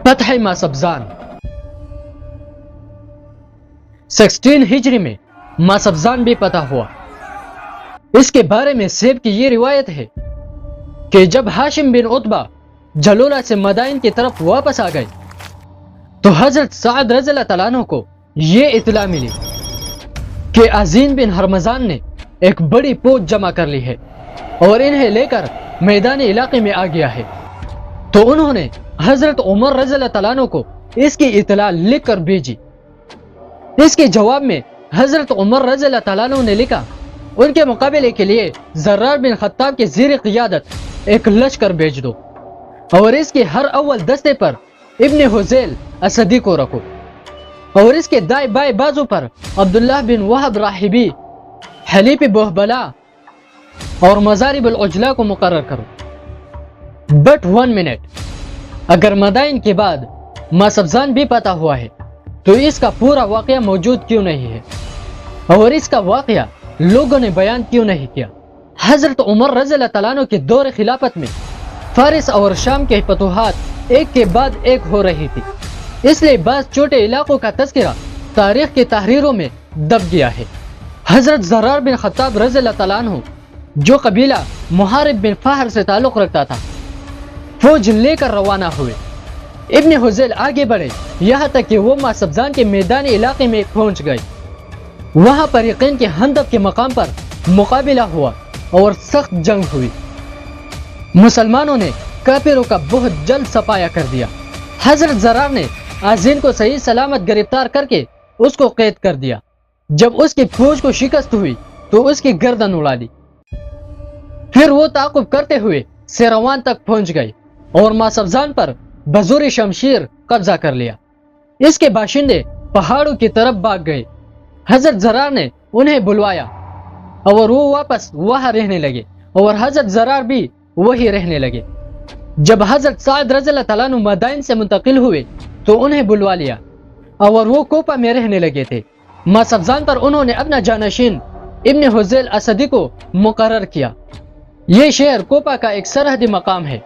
فتح ماسبزان 16 ہجری میں ماسبزان بھی فتح ہوا۔ اس کے بارے میں سیب کی یہ روایت ہے کہ جب ہاشم بن عتبہ جلولہ سے مدائن کی طرف واپس آ گئے تو حضرت سعد رضی اللہ تعالیٰ عنہ کو یہ اطلاع ملی کہ عظیم بن ہرمزان نے ایک بڑی فوج جمع کر لی ہے اور انہیں لے کر میدانی علاقے میں آ گیا ہے۔ تو انہوں نے حضرت عمر رضی اللہ تعالیٰ عنہ کو اس کی اطلاع لکھ کر بھیجی۔ اس کے جواب میں حضرت عمر رضی اللہ تعالیٰ عنہ نے لکھا ان کے مقابلے کے لیے زرار بن خطاب کے زیر قیادت ایک لشکر بھیج دو اور اس کے ہر اول دستے پر ابن حذیل اسدی کو رکھو اور اس کے دائیں بائیں بازو پر عبداللہ بن وہب راہبی، حلیف بہبلا اور مزارب العجلہ کو مقرر کرو۔ بٹ 1 منٹ، اگر مدائن کے بعد ماسبزان بھی پتہ ہوا ہے تو اس کا پورا واقعہ موجود کیوں نہیں ہے اور اس کا واقعہ لوگوں نے بیان کیوں نہیں کیا؟ حضرت عمر رضی اللہ تعالیٰ عنہ کے دور خلافت میں فارس اور شام کے فتوحات ایک کے بعد ایک ہو رہی تھی، اس لیے بعض چھوٹے علاقوں کا تذکرہ تاریخ کی تحریروں میں دب گیا ہے۔ حضرت زرار بن خطاب رضی اللہ تعالیٰ عنہ جو قبیلہ محارب بن فہر سے تعلق رکھتا تھا فوج لے کر روانہ ہوئے۔ ابن حذیل آگے بڑھے یہاں تک کہ وہ ماسبزان کے میدانی علاقے میں پہنچ گئے۔ وہاں فریقین کے ہندب کے مقام پر مقابلہ ہوا اور سخت جنگ ہوئی۔ مسلمانوں نے کافروں کا بہت جلد صفایا کر دیا۔ حضرت زرار نے آذین کو صحیح سلامت گرفتار کر کے اس کو قید کر دیا۔ جب اس کی فوج کو شکست ہوئی تو اس کی گردن اڑا دی۔ پھر وہ تعاقب کرتے ہوئے سیروان تک پہنچ گئے اور ماسبزان پر بزور شمشیر قبضہ کر لیا۔ اس کے باشندے پہاڑوں کی طرف بھاگ گئے۔ حضرت زرار نے انہیں بلوایا اور وہ واپس وہاں رہنے لگے اور حضرت زرار بھی وہی رہنے لگے۔ جب حضرت سعد رضی اللہ تعالیٰ عنہ مدائن سے منتقل ہوئے تو انہیں بلوا لیا اور وہ کوپا میں رہنے لگے تھے۔ ماسبزان پر انہوں نے اپنا جانشین ابن حذیل اسدی کو مقرر کیا۔ یہ شہر کوپا کا ایک سرحدی مقام ہے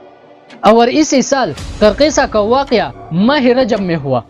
اور اسی سال قرقیسہ کا واقعہ ماہ رجب میں ہوا۔